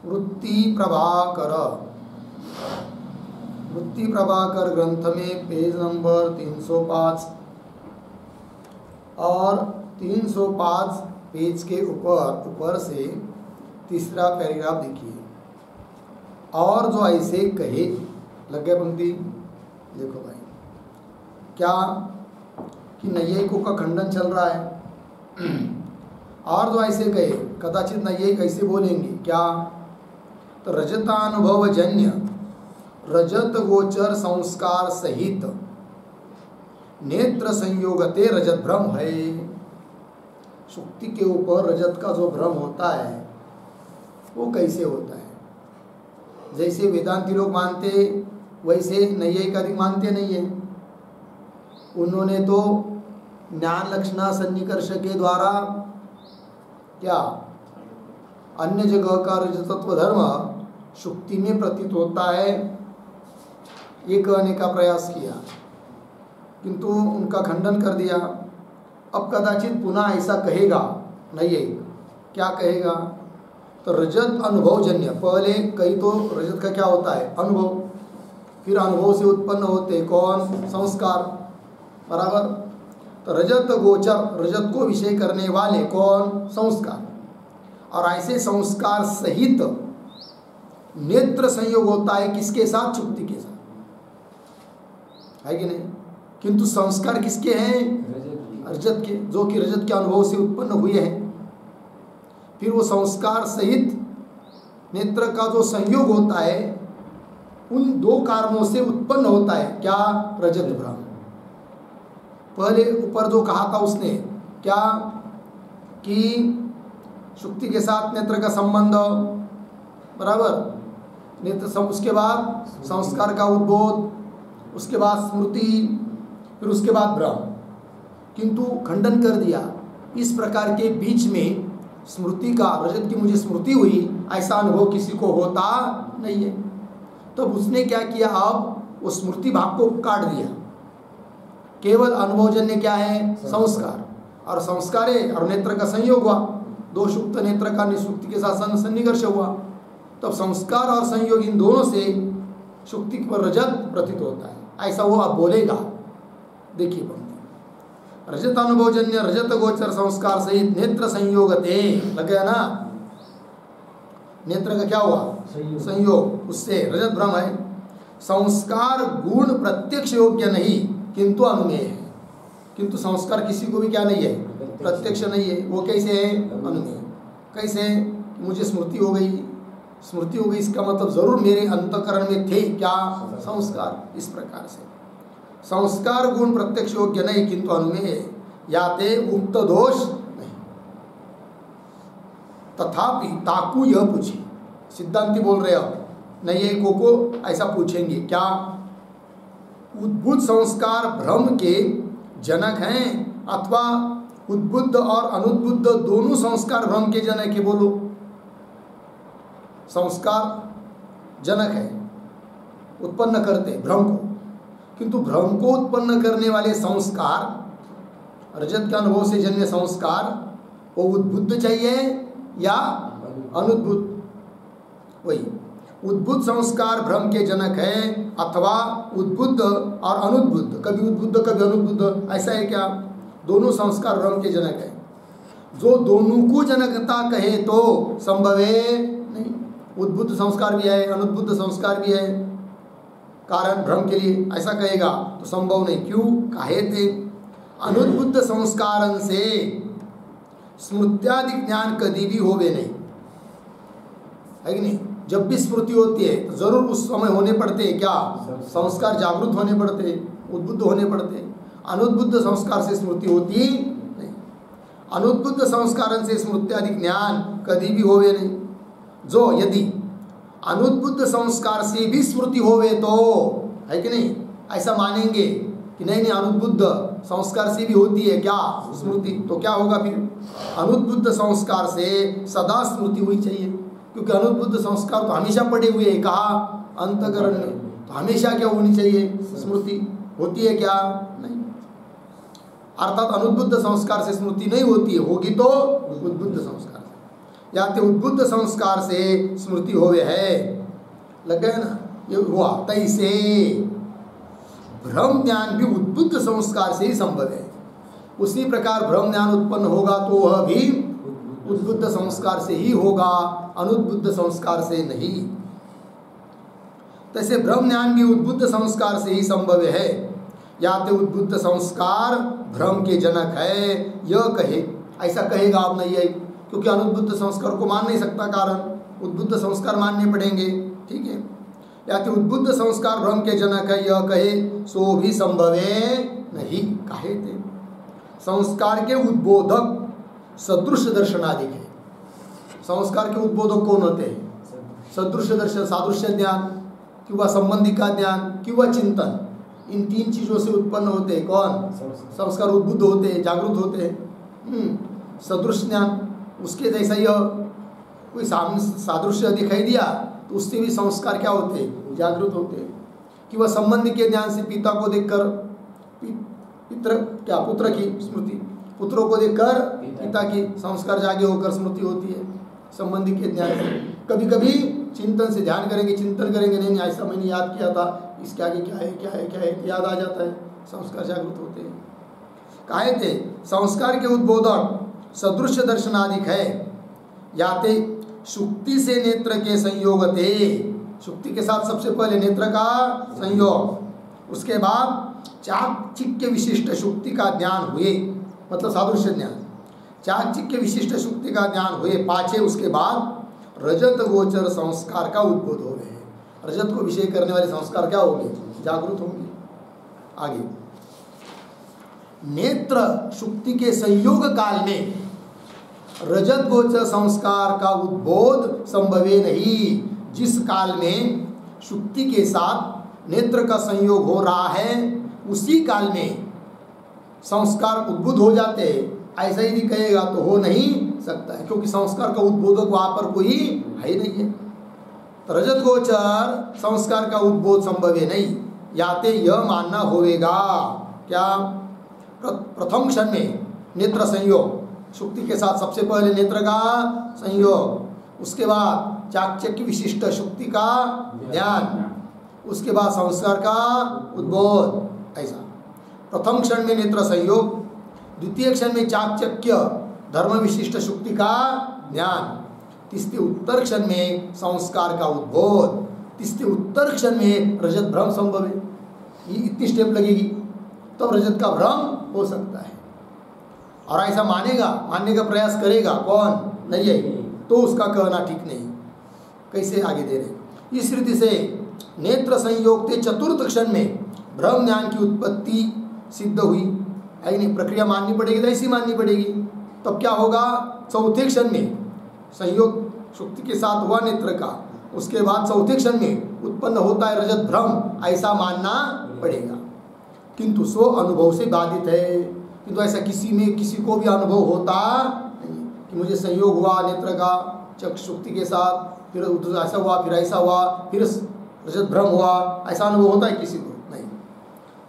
वृत्ति प्रभाकर ग्रंथ में पेज नंबर 305 और 305 पेज के ऊपर से तीसरा पैराग्राफ देखिए। और जो ऐसे कहे, लग गया पंक्ति, देखो भाई क्या कि नैयायिकों का खंडन चल रहा है। और जो ऐसे कहे, कदाचित नैयायिक ऐसे बोलेंगे क्या, तो रजतानुभवजन्य रजत गोचर संस्कार सहित नेत्र संयोगते रजत भ्रम है। शुक्ति के ऊपर रजत का जो भ्रम होता है वो कैसे होता है? जैसे वेदांती लोग मानते वैसे नैयायिक मानते नहीं है। उन्होंने तो ज्ञान लक्षणा सन्निकर्ष के द्वारा क्या अन्य जगह का रजतत्व धर्म शुक्ति में प्रतीत होता है ये कहने का प्रयास किया, किंतु उनका खंडन कर दिया। अब कदाचित पुनः ऐसा कहेगा नैयायिक, क्या कहेगा, तो रजत अनुभवजन्य, पहले कई तो रजत का क्या होता है, अनुभव, फिर अनुभव से उत्पन्न होते कौन, संस्कार, बराबर। तो रजत गोचर, रजत को विषय करने वाले कौन, संस्कार। और ऐसे संस्कार सहित नेत्र संयोग होता है किसके साथ, शुक्ति के साथ, है कि नहीं? किंतु संस्कार किसके हैं, रजत के, जो कि रजत के अनुभव से उत्पन्न हुए हैं। फिर वो संस्कार सहित नेत्र का जो संयोग होता है उन दो कारणों से उत्पन्न होता है क्या, रजत भ्रम। पहले ऊपर जो कहा था उसने क्या कि शुक्ति के साथ नेत्र का संबंध, बराबर, नेत्र, उसके बाद संस्कार का उद्बोध, उसके बाद स्मृति, फिर उसके बाद भ्रम। किंतु खंडन कर दिया इस प्रकार के बीच में स्मृति का, रजत की मुझे स्मृति हुई, ऐसा अनुभव किसी को होता नहीं है। तो उसने क्या किया, अब वो स्मृति भाग को काट दिया, केवल अनुभवजन्य क्या है, संस्कार, और संस्कार है और नेत्र का संयोग हुआ, दो शुक्त नेत्र का निशुक्ति के साथ सन्निकर्ष हुआ। तब संस्कार और संयोग इन दोनों से शुक्ति पर रजत प्रतीत होता है, ऐसा वो अब बोलेगा। देखिए पंक्ति, रजत अनुभवजन्य रजत गोचर संस्कार सहित नेत्र संयोगते, लग गया ना, नेत्र का क्या हुआ, संयोग, उससे रजत भ्रम है। संस्कार गुण प्रत्यक्ष योग्य नहीं किंतु अनुमेय है। किंतु संस्कार किसी को भी क्या नहीं है, प्रत्यक्ष नहीं है, वो कैसे है, अनुमेय। कैसे, मुझे स्मृति हो गई, स्मृति हो गई इसका मतलब जरूर मेरे अंतःकरण में थे क्या, संस्कार। इस प्रकार से संस्कार गुण प्रत्यक्ष योग्य नहीं किंतु अनुमेय है, याते उक्त दोष नहीं। तथापि ताकू यह पूछे, सिद्धांति बोल रहे हो, नैयायिकों को ऐसा पूछेंगे क्या, उद्बुद्ध संस्कार भ्रम के जनक हैं अथवा उद्बुद्ध और अनुद्बुद्ध दोनों संस्कार भ्रम के जनक है? बोलो, संस्कार जनक है, उत्पन्न करते भ्रम को, किंतु भ्रम को उत्पन्न करने वाले संस्कार, रजत के अनुभव से जन्य संस्कार, वो उद्बुद्ध चाहिए या अनुद्बुद्ध? वही उद्बुद्ध संस्कार भ्रम के जनक है अथवा उद्बुद्ध और अनुद्बुद्ध, कभी उद्बुद्ध कभी अनुद्बुद्ध, ऐसा है क्या? दोनों संस्कार भ्रम के जनक है। जो दोनों को जनकता कहे तो संभव है नहीं, उद्बुद्ध संस्कार भी है अनुद्बुद्ध संस्कार भी है कारण भ्रम के लिए, ऐसा कहेगा तो संभव नहीं। क्यों कहे थे, अनुद्बुद्ध संस्कारन से स्मृत्यादि ज्ञान कभी भी होवे नहीं, है कि नहीं? जब भी स्मृति होती है तो जरूर उस समय होने पड़ते हैं क्या, संस्कार जागृत होने पड़ते, उद्बुद्ध होने पड़ते। अनुद्बुद्ध संस्कार से स्मृति होती नहीं, अनुद्बुद्ध संस्कारन से स्मृत्यादि ज्ञान कभी भी होवे नहीं। जो यदि अनुद्बुद्ध संस्कार से भी स्मृति होवे तो, है कि नहीं, ऐसा मानेंगे कि नहीं नहीं अनुद्बुद्ध संस्कार से भी होती है क्या स्मृति, तो क्या होगा फिर, अनुद्बुद्ध संस्कार से सदा स्मृति हुई चाहिए, क्योंकि अनुद्बुद्ध संस्कार तो हमेशा पड़े हुए हैं, कहा अंतःकरण में, तो हमेशा क्या होनी चाहिए, स्मृति होती है क्या, नहीं। अर्थात अनुद्बुद्ध संस्कार से स्मृति नहीं होती है, होगी तो उद्बुद्ध संस्कार से। या ते उद्बुद्ध संस्कार से स्मृति होवे है। लग गए ना, ये हुआ। तैसे ब्रह्म ज्ञान भी उद्बुद्ध संस्कार से ही संभव है। उसी प्रकार ब्रह्म ज्ञान उत्पन्न होगा तो वह भी उद्बुद्ध संस्कार से ही होगा, अनुद्बुद्ध संस्कार से नहीं। तैसे ब्रह्म ज्ञान भी उद्बुद्ध संस्कार से ही संभव है। या तो उद्बुद्ध संस्कार भ्रम के जनक है, यह कहे, ऐसा कहेगा आप नहीं है, क्योंकि अनुद्बुद्ध संस्कार को मान नहीं सकता, कारण उद्बुद्ध संस्कार मानने पड़ेंगे। ठीक है, या तो उद्बुद्ध संस्कार भ्रम के जनक है, यह कहे सो भी संभव नहीं। कहे थे संस्कार के उद्बोधक सदृश दर्शनादिक है। संस्कार के उद्बोधक कौन होते हैं? सदृश दर्शन, सादृश्य ज्ञान किंवा संबंधिका ज्ञान किंवा चिंतन, इन तीन चीजों से उत्पन्न होते हैं। कौन? संस्कार उद्बुद्ध होते हैं, जागृत होते हैं। सदृश ज्ञान, उसके जैसा यह कोई सादृश्य दिखाई दिया तो उससे भी संस्कार क्या होते हैं? जागृत होते हैं। कि वह संबंध के ज्ञान से पिता को देखकर पुत्र की स्मृति, पुत्रों को देखकर पिता की संस्कार जागे होकर स्मृति होती है संबंधी के ज्ञान से। कभी कभी चिंतन से ध्यान करेंगे, चिंतन करेंगे, नहीं ऐसा मैंने याद किया था, इसके आगे क्या है क्या है क्या है, याद आ जाता है, संस्कार जागृत होते हैं। कहे थे संस्कार के उद्बोधक सदृश दर्शनादिक है। याते शुक्ति से नेत्र के संयोग थे, शुक्ति के साथ सबसे पहले नेत्र का संयोग, उसके बाद चाकचिक्य विशिष्ट शुक्ति का ज्ञान हुए, मतलब सादृश्य ज्ञान, चाकचिक्य विशिष्ट शुक्ति का ज्ञान हुए पाछे, उसके बाद रजत गोचर संस्कार का उद्बोध हो गए। रजत को विषय करने वाले संस्कार क्या होंगे? जागृत होंगे। आगे नेत्र शुक्ति के संयोग काल में रजत गोचर संस्कार का उद्बोध संभवे नहीं। जिस काल में शुक्ति के साथ नेत्र का संयोग हो रहा है उसी काल में संस्कार उद्बुद्ध हो जाते हैं, ऐसा ही नहीं कहेगा तो हो नहीं सकता है, क्योंकि संस्कार का उद्बोधक वहां पर कोई है ही नहीं है। तो रजत गोचर संस्कार का उद्बोध संभव है नहीं। याते यह मानना होगा क्या? प्रथम क्षण में नेत्र संयोग, शुक्ति के साथ सबसे पहले नेत्र का संयोग, उसके बाद चाकचक्य विशिष्ट शुक्ति का ज्ञान, उसके बाद संस्कार का उद्बोध। ऐसा प्रथम क्षण में नेत्र संयोग, द्वितीय क्षण में चाकचक्य धर्म विशिष्ट शुक्ति का ज्ञान, तीसरे उत्तर क्षण में संस्कार का उद्बोध, तीसरे उत्तर क्षण में रजत भ्रम संभव है। ये इतनी स्टेप लगेगी तब रजत का भ्रम हो सकता है। और ऐसा मानेगा, मानने का प्रयास करेगा कौन? नहीं है, तो उसका कहना ठीक नहीं। कैसे आगे दे रहे? इस रीति से नेत्र संयोग के चतुर्थ क्षण में ब्रह्म ज्ञान की उत्पत्ति सिद्ध हुई, नहीं प्रक्रिया माननी पड़ेगी, तो ऐसी माननी पड़ेगी। तब क्या होगा? चौथे क्षण में संयोग शुक्ति के साथ हुआ नेत्र का, उसके बाद चौथे क्षण में उत्पन्न होता है रजत भ्रम, ऐसा मानना पड़ेगा। किंतु स्व अनुभव से बाधित है, किंतु ऐसा किसी को भी अनुभव होता नहीं कि मुझे संयोग हुआ नेत्र का चक्षु शुक्ति के साथ, फिर ऐसा हुआ, फिर ऐसा हुआ, फिर रजत भ्रम हुआ, ऐसा अनुभव होता है किसी को? नहीं,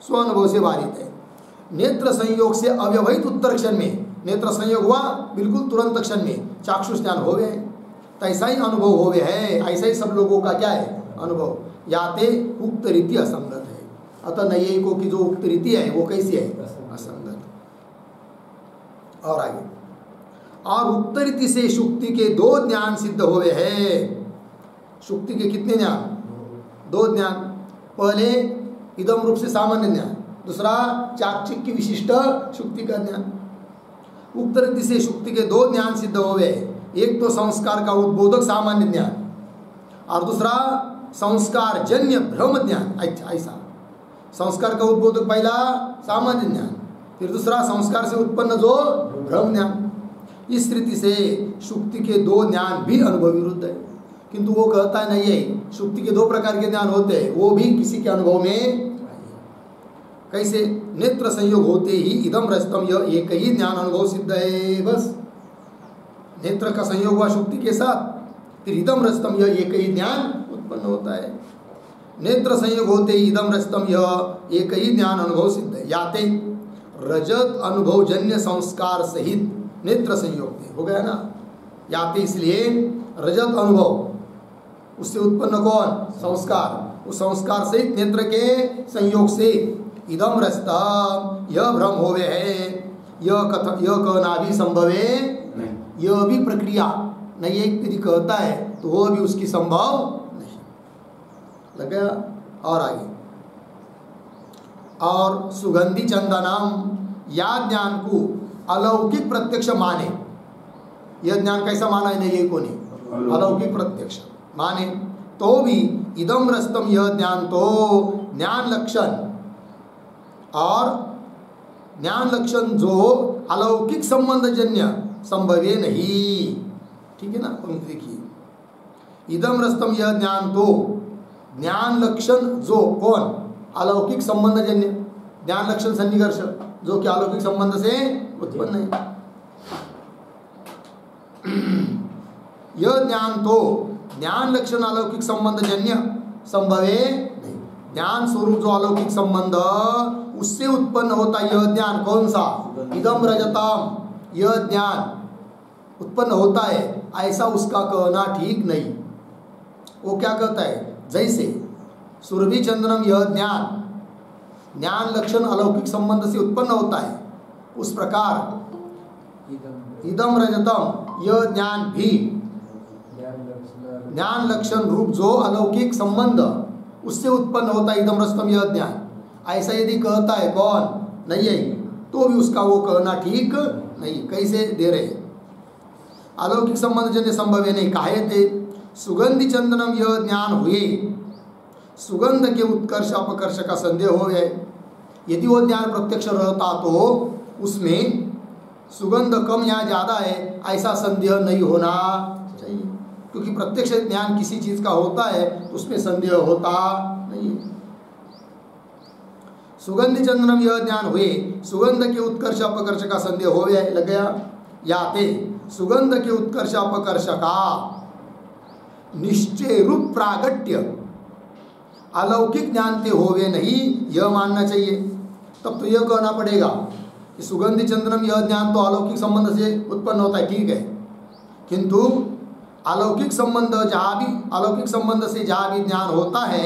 स्व अनुभव से बाधित है। नेत्र संयोग से अव्यवहित उत्तर क्षण में नेत्र संयोग हुआ, बिल्कुल तुरंत क्षण में चाक्षुष ज्ञान हो गए, तो ऐसा ही अनुभव हो गए है। ऐसा ही सब लोगों का क्या है? अनुभव। याते उक्त रीति असंगत है। अतः नैयायिकों की जो उक्त रीति है वो कैसी है? असंगत। और आगे, और उक्त रीति से शुक्ति के दो ज्ञान सिद्ध हुए हैं। शुक्ति के कितने ज्ञान? दो ज्ञान। पहले इदम रूप से सामान्य ज्ञान, दूसरा चाकचिक्य विशिष्ट शुक्ति का ज्ञान। उक्त रीति से शुक्ति के दो ज्ञान सिद्ध हुए, एक तो संस्कार का उद्बोधक सामान्य ज्ञान और दूसरा संस्कार जन्य भ्रम ज्ञान। ऐसा संस्कार का उद्बोधक पहला सामान्य ज्ञान, फिर दूसरा संस्कार से उत्पन्न जो भ्रम ज्ञान। इस रीति से शुक्ति के दो ज्ञान भी अनुभव विरुद्ध है, किंतु वो कहता नहीं है शुक्ति के दो प्रकार के ज्ञान होते हैं, वो भी किसी के अनुभव में। कैसे? नेत्र संयोग होते ही इदम रजतम, यह एक ही ज्ञान अनुभव सिद्ध है। बस नेत्र का संयोग हुआ शुक्ति के साथ, फिर इदम रजतम, यह एक ही ज्ञान उत्पन्न होता है। नेत्र संयोग होते ही इदम रजतम, यह एक ही ज्ञान अनुभव सिद्ध है। याते रजत अनुभव जन्य संस्कार सहित नेत्र संयोग हो गया ना, याते, इसलिए रजत अनुभव, उससे उत्पन्न कौन? संस्कार। उस संस्कार से नेत्र के संयोग से इदम रस्तम, यह भ्रम होवे है, यह कहना भी संभवे नहीं। यह भी प्रक्रिया नहीं, एक यदि कहता है तो वह भी उसकी संभव नहीं। लग गया? और आगे, और सुगंधि चंदनम, या ज्ञान को अलौकिक प्रत्यक्ष माने। यह ज्ञान कैसा माना है? नहीं, को नहीं, अलौकिक प्रत्यक्ष माने तो भी इदम रस्तम, यह ज्ञान तो ज्ञान लक्षण, और ज्ञान लक्षण जो अलौकिक संबंध जन्य संभवे नहीं। ठीक है ना? पंक्ति देखिए, इदम रस्तम, यह ज्ञान तो ज्ञान लक्षण जो कौन? अलौकिक संबंध जन्य, ज्ञान लक्षण सन्निकर्ष जो कि अलौकिक संबंध से उत्पन्न है। यह ज्ञान तो ज्ञान लक्षण अलौकिक संबंध जन्य संभवे नहीं। ज्ञान स्वरूप जो अलौकिक संबंध उससे उत्पन्न होता यह ज्ञान, कौन सा? इदम रजतम, यह ज्ञान उत्पन्न होता है, ऐसा उसका कहना ठीक नहीं। वो क्या कहता है? जैसे सुरभि चंदनम, यह ज्ञान ज्ञान लक्षण अलौकिक संबंध से उत्पन्न होता है, उस प्रकार इदम रजतम, यह ज्ञान भी ज्ञान लक्षण रूप जो अलौकिक संबंध उससे उत्पन्न होता है, इदम रजतम, यह ज्ञान, ऐसा यदि कहता है कौन? नहीं है, तो भी उसका वो कहना ठीक नहीं। कैसे दे रहे? अलौकिक संबंध जन्य संभव है नहीं। काहे थे? सुगंधि चंदनम, यह ज्ञान हुए, सुगंध के उत्कर्ष अपकर्ष का संदेह हो गए। यदि वो ज्ञान प्रत्यक्ष रहता तो उसमें सुगंध कम या ज़्यादा है ऐसा संदेह नहीं होना चाहिए, क्योंकि प्रत्यक्ष ज्ञान किसी चीज़ का होता है तो उसमें संदेह होता नहीं। सुगंधि चंदनम, यह ज्ञान हुए, सुगंध के उत्कर्ष अपकर्ष का संदेह हो गया, लग गया। याते सुगंध के उत्कर्ष अपकर्ष का निश्चय रूप प्रागट्य अलौकिक जानते होवे नहीं, यह मानना चाहिए। तब तो यह कहना पड़ेगा कि सुगंधि चंदनम, यह ज्ञान तो अलौकिक संबंध से उत्पन्न होता है, ठीक है, किंतु अलौकिक संबंध जहाँ भी अलौकिक संबंध से जहाँ भी ज्ञान होता है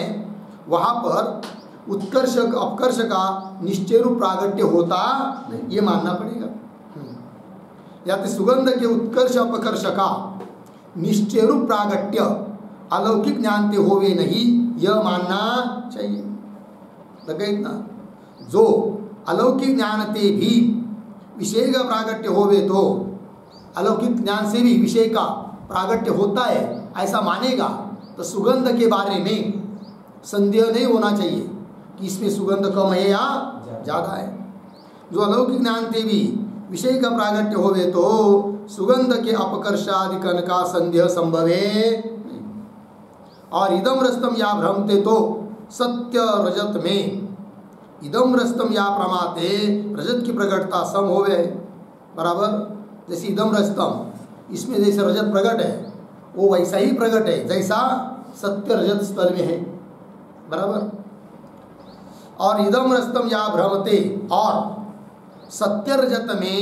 वहाँ पर उत्कर्ष अपकर्ष का निश्चय रूप प्रागट्य होता नहीं, ये मानना पड़ेगा। या तो सुगंध के उत्कर्ष अपकर्ष का निश्चय रूप प्रागट्य अलौकिक ज्ञानते होवे नहीं, यह मानना चाहिए। लगे इतना? जो अलौकिक ज्ञानते भी विषय का प्रागट्य होवे तो अलौकिक ज्ञान से भी विषय का प्रागट्य होता है ऐसा मानेगा तो सुगंध के बारे में संदेह नहीं होना चाहिए कि इसमें सुगंध कम है या ज़्यादा है। जो अलौकिक ज्ञानते भी विषय का प्रागट्य होवे तो सुगंध के अपकर्षादिकन का संदेह संभवे। और इदम रस्तम या भ्रमते तो सत्य रजत में इदम रस्तम या प्रमाते रजत की प्रकटता सम होवे, बराबर। जैसे इदम रस्तम इसमें जैसे रजत प्रकट है वो वैसा ही प्रकट है जैसा सत्य रजत स्थल में है, बराबर। और इदम रस्तम या भ्रमते, और सत्य रजत में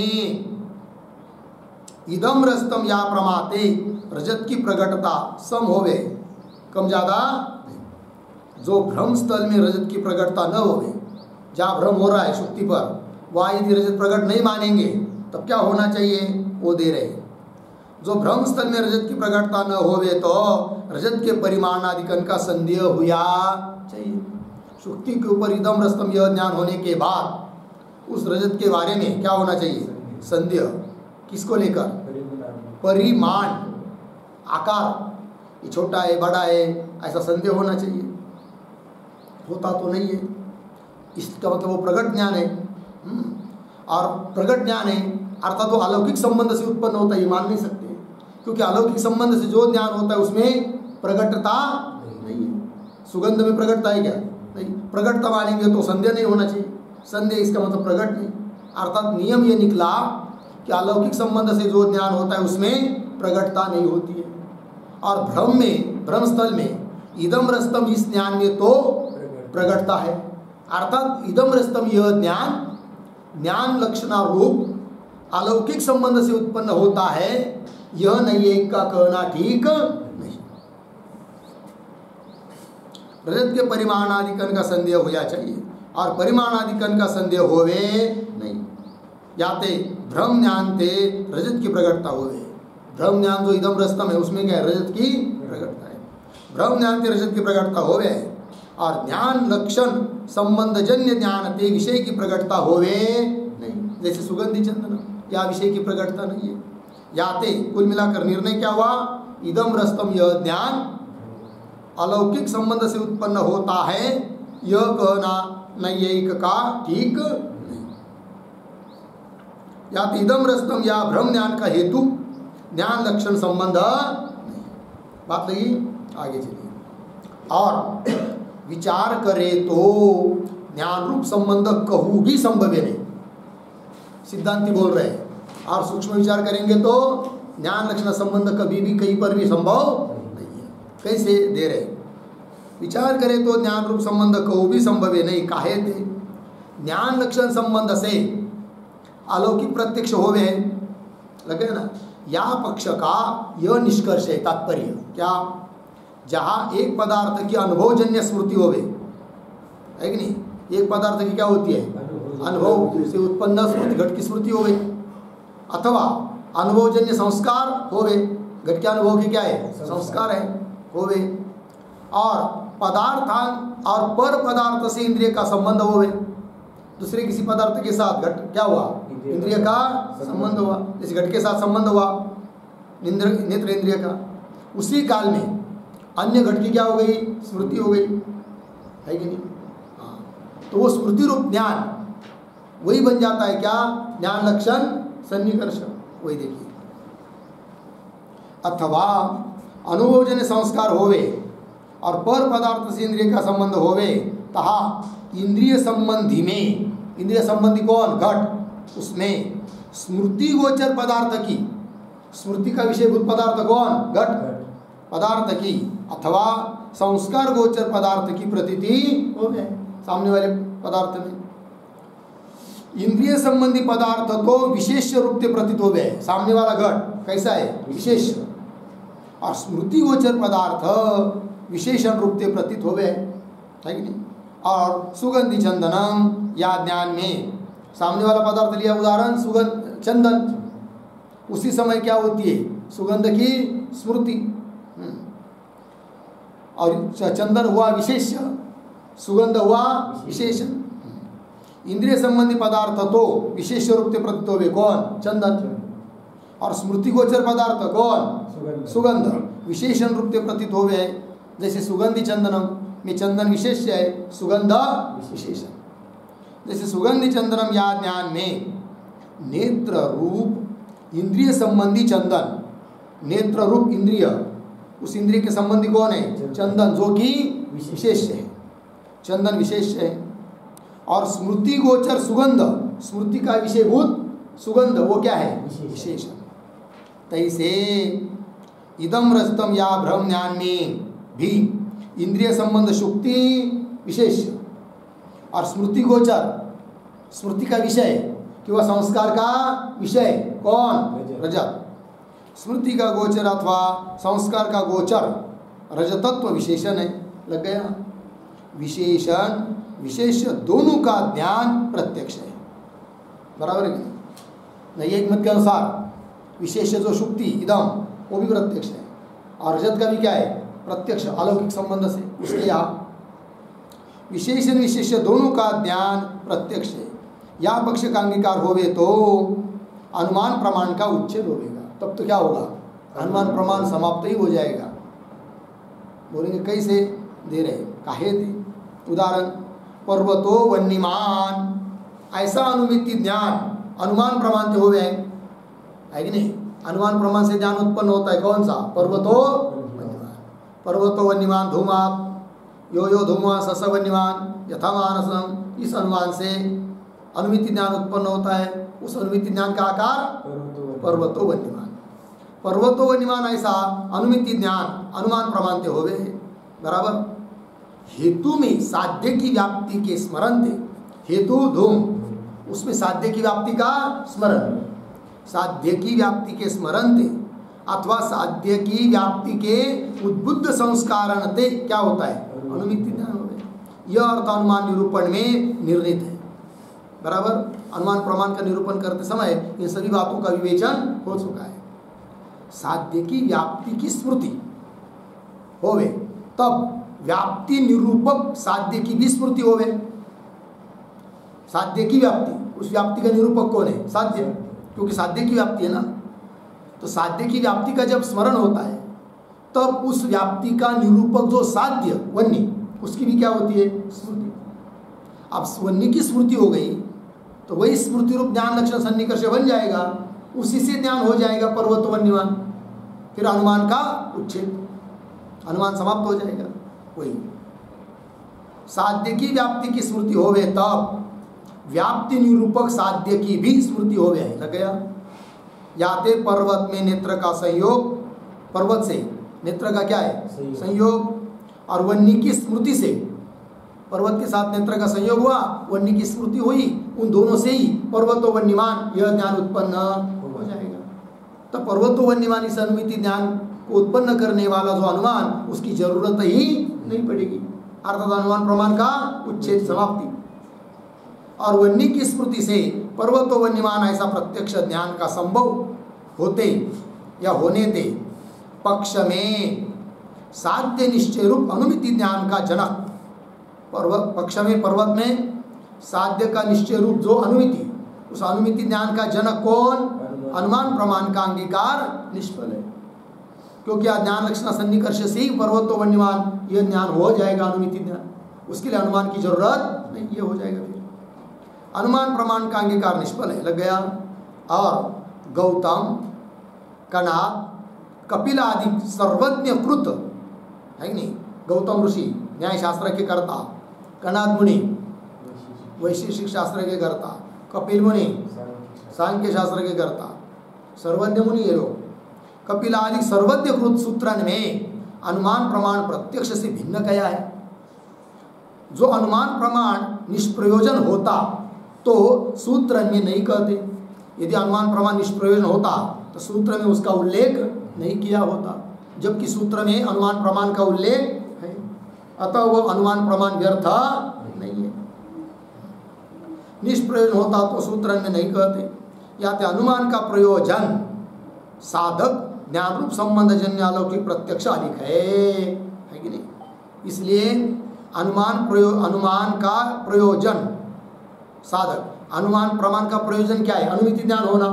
इदम रस्तम या प्रमाते रजत की प्रकटता सम होवे, कम ज़्यादा। जो भ्रम स्थल में रजत की प्रकटता न होवे, जहाँ भ्रम हो रहा है शुक्ति पर, वहाँ यदि रजत प्रकट नहीं मानेंगे तब क्या होना चाहिए वो दे रहे। जो भ्रम स्थल में रजत की प्रकटता न होवे तो रजत के परिमाणादिकन का संदेह हुआ चाहिए। शुक्ति के ऊपर इदम रस्तम यह ज्ञान होने के बाद उस रजत के बारे में क्या होना चाहिए? संदेह। किसको लेकर? परिमाण, आकार, ये छोटा है बड़ा है ऐसा संदेह होना चाहिए, होता तो नहीं है। इसका मतलब वो प्रकट ज्ञान है। और प्रकट ज्ञान है अर्थात तो अलौकिक संबंध से उत्पन्न होता है, ये मान नहीं सकते, क्योंकि अलौकिक संबंध से जो ज्ञान होता है उसमें प्रकटता नहीं है। सुगंध में प्रकटता है क्या? नहीं। प्रकटता मानेंगे तो संदेह नहीं होना चाहिए, संदेह इसका मतलब प्रकट नहीं। अर्थात नियम ये निकला कि अलौकिक संबंध से जो ज्ञान होता है उसमें प्रकटता नहीं होती है। और भ्रम में, भ्रम स्थल में इदम रस्तम इस ज्ञान में तो प्रकटता है। अर्थात इदम रस्तम यह ज्ञान ज्ञान लक्षणारूप अलौकिक संबंध से उत्पन्न होता है, यह नैयायिक का कहना ठीक नहीं। रजत के परिमाणाधिकरण का संदेह होना चाहिए और परिमाणाधिकरण का संदेह होवे नहीं। याते भ्रम ज्ञान थे रजत की प्रकटता होवे। भ्रम ज्ञान जो इदम रस्तम है उसमें क्या है, रजत की प्रकटता है। भ्रम ज्ञान थे रजत की प्रकटता होवे और ज्ञान लक्षण संबंधजन्य ज्ञान ते विषय की प्रकटता होवे नहीं। जैसे सुगंधि चंदन या विषय की प्रकटता नहीं है। याते कुल मिलाकर निर्णय क्या हुआ, इदम रस्तम यह ज्ञान अलौकिक संबंध से उत्पन्न होता है, यह कहना नैयायिक का ठीक नहीं। या तो इदम रस्तम या भ्रम ज्ञान का हेतु ज्ञान लक्षण संबंध नहीं। बात लगी, आगे चलिए। और विचार करे तो ज्ञान रूप संबंध कहू भी संभव है नहीं, सिद्धांति बोल रहे हैं। और सूक्ष्म विचार करेंगे तो ज्ञान लक्षण संबंध कभी भी कहीं पर भी संभव नहीं है। कैसे दे रहे, विचार करें तो ज्ञान रूप संबंध कहू भी संभव है नहीं। काहे थे, ज्ञान लक्षण संबंध से अलौकिक प्रत्यक्ष होवे लगे ना। या पक्ष का यह निष्कर्ष है, तात्पर्य क्या, जहाँ एक पदार्थ की अनुभवजन्य स्मृति होवे है कि नहीं। एक पदार्थ की क्या होती है, अनुभव से उत्पन्न स्मृति, घट की स्मृति होवे, अथवा अनुभवजन्य संस्कार होवे। घट के अनुभव की क्या है, संस्कार है होवे। और पदार्थान और पर पदार्थ से इंद्रिय का संबंध होवे। दूसरे किसी पदार्थ के साथ घट क्या हुआ, इंद्रिय का संबंध हुआ। जैसे घट के साथ संबंध हुआ नेत्र इंद्रिय का, उसी काल में अन्य घट की क्या हो गई, स्मृति हो गई, है कि नहीं। हाँ, तो वो स्मृति रूप ज्ञान वही बन जाता है क्या, ज्ञान लक्षण सन्निकर्ष। वही देखिए, अथवा अनुभवजन्य संस्कार होवे और पर पदार्थ से इंद्रिय का संबंध होवे, तहा इंद्रिय संबंधी में, इंद्रिय संबंधी कौन, घट, उसमें स्मृति गोचर पदार्थ की, स्मृति का विषयभूत पदार्थ कौन, घट पदार्थ की, अथवा संस्कार गोचर पदार्थ की प्रतीति हो गए सामने वाले पदार्थ में। इंद्रिय संबंधी पदार्थ तो विशेष रूप से प्रतीत हो गए, सामने वाला घट कैसा है, विशेष। और स्मृति गोचर पदार्थ विशेषण रूप से प्रतीत हो गए, है कि नहीं। और सुगंधि चंदनम या ज्ञान में सामने वाला पदार्थ लिया उदाहरण, सुगंध चंदन, उसी समय क्या होती है, सुगंध की स्मृति। और चंदन हुआ विशेष, सुगंध हुआ विशेषण। इंद्रिय संबंधी पदार्थ तो विशेष रूप से प्रतीत होवे कौन, चंदन। और स्मृति गोचर पदार्थ कौन, सुगंध, विशेषण रूप से प्रतीत होवे। जैसे सुगंधि चंदनम में चंदन विशेष है, सुगंध विशेषण। जैसे सुगंधि चंदनम या ज्ञान में नेत्र रूप इंद्रिय संबंधी चंदन, नेत्र रूप इंद्रिय, उस इंद्रिय के संबंधी कौन है, चंदन, जो कि विशेष है, चंदन विशेष है। और स्मृति गोचर सुगंध, स्मृति का विषयभूत सुगंध, वो क्या है, विशेष। तैसे इदम रजतम या भ्रम ज्ञान में भी इंद्रिय संबंध शुक्ति विशेष और स्मृति गोचर, स्मृति का विषय कि वह संस्कार का विषय कौन, रजत। स्मृति का गोचर अथवा संस्कार का गोचर रजतत्व विशेषण है, लग गया। विशेषण विशेष दोनों का ज्ञान प्रत्यक्ष है, बराबर है। नैयायिक मत के अनुसार विशेष जो शुक्ति इदम वो भी प्रत्यक्ष है, और रजत का भी क्या है, प्रत्यक्ष, अलौकिक संबंध से। उसके यहाँ विशेषण विशेष दोनों का ज्ञान प्रत्यक्ष है। या पक्ष का अंगीकार होवे तो अनुमान प्रमाण का उच्छेद होगा, तब तो क्या होगा, अनुमान प्रमाण समाप्त ही हो जाएगा। बोलेंगे कैसे, दे रहे, काहे दे उदाहरण, पर्वतो वन्यमान, ऐसा अनुमिति ज्ञान अनुमान प्रमाण से हो गए, है कि नहीं। अनुमान प्रमाण से ज्ञान उत्पन्न होता है, कौन सा, पर्वतो वन्यमान। पर्वतो वन्यमान धूमात, यो यो धूमा सस वन्यमान यथा मानसम, इस अनुमान से अनुमिति ज्ञान उत्पन्न होता है। उस अनुमिति ज्ञान का आकार पर्वतो वन्यमान। पर्वतो वन्यमान ऐसा अनुमिति ज्ञान अनुमान प्रमाण से हो गए, बराबर। हेतु में साध्य की व्याप्ति के स्मरण थे, हेतु धूम, उसमें साध्य की व्याप्ति का स्मरण, साध्य की व्याप्ति के स्मरण थे। अथवा साध्य की व्याप्ति के उद्बुद्ध संस्कारणते क्या होता है, अनुमिति ज्ञान हो गए। यह अर्थ अनुमान निरूपण में निर्णित है। बराबर, अनुमान प्रमाण का निरूपण करते समय इन सभी बातों का विवेचन हो चुका है। साध्य की व्याप्ति की स्मृति होवे तब व्याप्ति निरूपक साध्य की भी स्मृति होवे। साध्य की व्याप्ति, उस व्याप्ति का निरूपक कौन है, साध्य, क्योंकि साध्य की व्याप्ति है ना। तो साध्य की व्याप्ति का जब स्मरण होता है तब उस व्याप्ति का निरूपक जो साध्य वन्य, उसकी भी क्या होती है, स्मृति। अब वन्य की स्मृति हो गई तो वही स्मृति रूप ज्ञान लक्षण सन्निकर्ष बन जाएगा, उसी से ज्ञान हो जाएगा पर्वत वन्यमान। फिर अनुमान का उच्छेद, अनुमान समाप्त हो जाएगा। वही साध्य की व्याप्ति की स्मृति होवे तब व्याप्ति निरूपक साध्य की भी स्मृति होवे, लग गया। याते पर्वत में नेत्र का संयोग, पर्वत से नेत्र का क्या है, संयोग, और वन्य की स्मृति से, पर्वत के साथ नेत्र का संयोग हुआ, वन्य की स्मृति हुई, उन दोनों से ही पर्वतो वन्यमान यह ज्ञान उत्पन्न हो जाएगा। तो पर्वतो वन्यमान इस अनुमिति ज्ञान को उत्पन्न करने वाला जो अनुमान, उसकी जरूरत ही नहीं पड़ेगी, अर्थात अनुमान प्रमाण का उच्छेद, समाप्ति। और वन्य की स्मृति से पर्वतो वन्यमान ऐसा प्रत्यक्ष ज्ञान का संभव होते या होने दे पक्ष में साध्य निश्चय रूप अनुमिति ज्ञान का जनक, पर्वत पक्ष में, पर्वत में साध्य का निश्चय रूप जो अनुमिति, उस अनुमिति ज्ञान का जनक कौन, अनुमान प्रमाण का अंगीकार निष्फल है, क्योंकि ज्ञान लक्षण सन्निकर्ष से ही पर्वतो वन्यमान यह ज्ञान हो जाएगा, अनुमिति ज्ञान। उसके लिए अनुमान की जरूरत नहीं, ये हो जाएगा। फिर अनुमान प्रमाण का अंगीकार निष्फल है, लग गया। और गौतम, कणाद, कपिल आदि सर्वज्ञ कृत है कि नहीं, गौतम ऋषि न्याय शास्त्र के कर्ता, कणाद मुनि वैशेषिक शास्त्र के कर्ता, कपिल मुनि सांख्य शास्त्र के कर्ता, सर्वज्ञ मुनि ये लोग, कपिल आदि सर्वज्ञ कृत सूत्रन में अनुमान प्रमाण प्रत्यक्ष से भिन्न कया है। जो अनुमान प्रमाण निष्प्रयोजन होता तो सूत्र में नहीं कहते। यदि अनुमान प्रमाण निष्प्रयोजन होता तो सूत्र में उसका उल्लेख नहीं किया होता, जबकि सूत्र में अनुमान प्रमाण का उल्लेख है, अतः वो अनुमान प्रमाण व्यर्थ नहीं है। निष्प्रयोजन होता तो सूत्र में नहीं कहते। या तो अनुमान का प्रयोजन साधक ज्ञान रूप संबंध जन्य अलौकिक प्रत्यक्ष अधिक है कि नहीं। इसलिए अनुमान का प्रयोजन साधक, अनुमान प्रमाण का प्रयोजन क्या है, अनुमिति ज्ञान होना।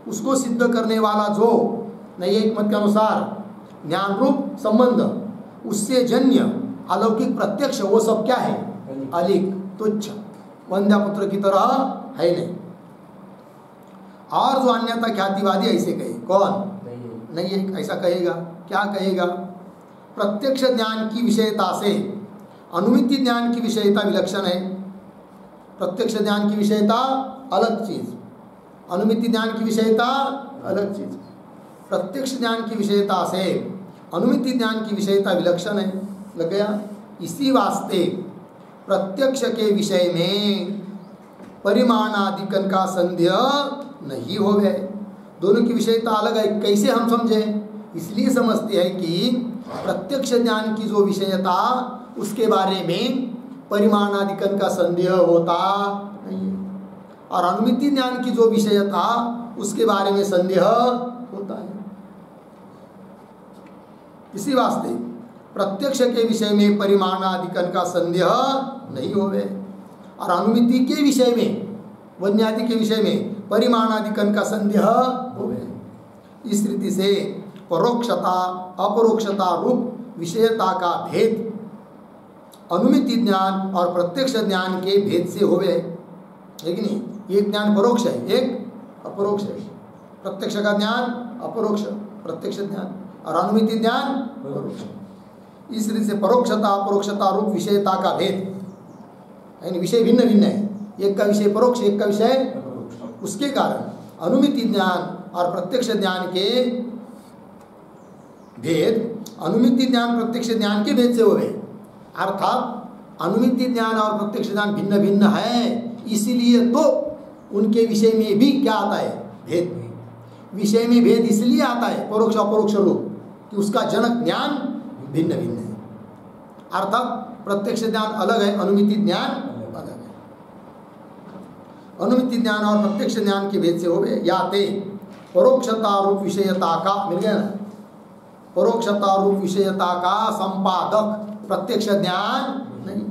उसको सिद्ध करने वाला जो नैयायिक मत के अनुसार ज्ञान रूप संबंध, उससे जन्य अलौकिक प्रत्यक्ष, वो सब क्या है, अलिक, तुच्छ, वंद्यापुत्र की तरह है नहीं। और जो अन्यथा ख्यातिवादी ऐसे कहे, कौन, नहीं ऐसा कहेगा। क्या कहेगा, प्रत्यक्ष ज्ञान की विषयता से अनुमिति ज्ञान की विषयता विलक्षण है। प्रत्यक्ष ज्ञान की विषयता अलग चीज, अनुमिति ज्ञान की विषयता अलग चीज। प्रत्यक्ष ज्ञान की विषयता से अनुमिति ज्ञान की विषयता विलक्षण है, लग गया। इसी वास्ते प्रत्यक्ष के विषय में परिमाणादिकन का संदेह नहीं हो गए। दोनों की विषयता अलग है, कैसे हम समझे, इसलिए समझते हैं कि प्रत्यक्ष ज्ञान की जो विषयता, उसके बारे में परिमाणादिकन का संदेह होता नहीं है, और अनुमिति ज्ञान की जो विषयता, उसके बारे में संदेह होता है। इसी वास्ते प्रत्यक्ष के विषय में परिमाणादिकन का संदेह नहीं होवे, और अनुमिति के विषय में, वन्यादि के विषय में परिमाणादिकन का संदेह होवे। इस रीति से परोक्षता अपरोक्षता रूप विषयता का भेद अनुमिति ज्ञान और प्रत्यक्ष ज्ञान के भेद से होवे, है कि नहीं। एक ज्ञान परोक्ष है, एक अपरोक्ष है। प्रत्यक्ष का ज्ञान अपरोक्ष, प्रत्यक्ष ज्ञान, और अनुमिति ज्ञान परोक्ष। इस रीति से परोक्षता अपरोक्षता रूप विषयता का भेद, यानी विषय भिन्न भिन्न है, एक का विषय परोक्ष, एक का विषय अपरोक्ष। उसके कारण अनुमिति ज्ञान और प्रत्यक्ष ज्ञान के भेद अनुमिति ज्ञान प्रत्यक्ष ज्ञान के भेद से हुए, अर्थात अनुमिति ज्ञान और प्रत्यक्ष ज्ञान भिन्न भिन्न है, इसीलिए तो उनके विषय में भी क्या आता है, भेद। विषय में भेद इसलिए आता है परोक्ष अपरोक्ष रूप कि उसका जनक ज्ञान भिन्न भिन्न है। अर्थात प्रत्यक्ष ज्ञान अलग है, अनुमिति ज्ञान अलग है। अनुमिति ज्ञान और प्रत्यक्ष ज्ञान के भेद से हो गए। या ते परोक्षता रूप विषयता का, मिल गया ना, परोक्षता रूप विषयता का संपादक प्रत्यक्ष ज्ञान नहीं।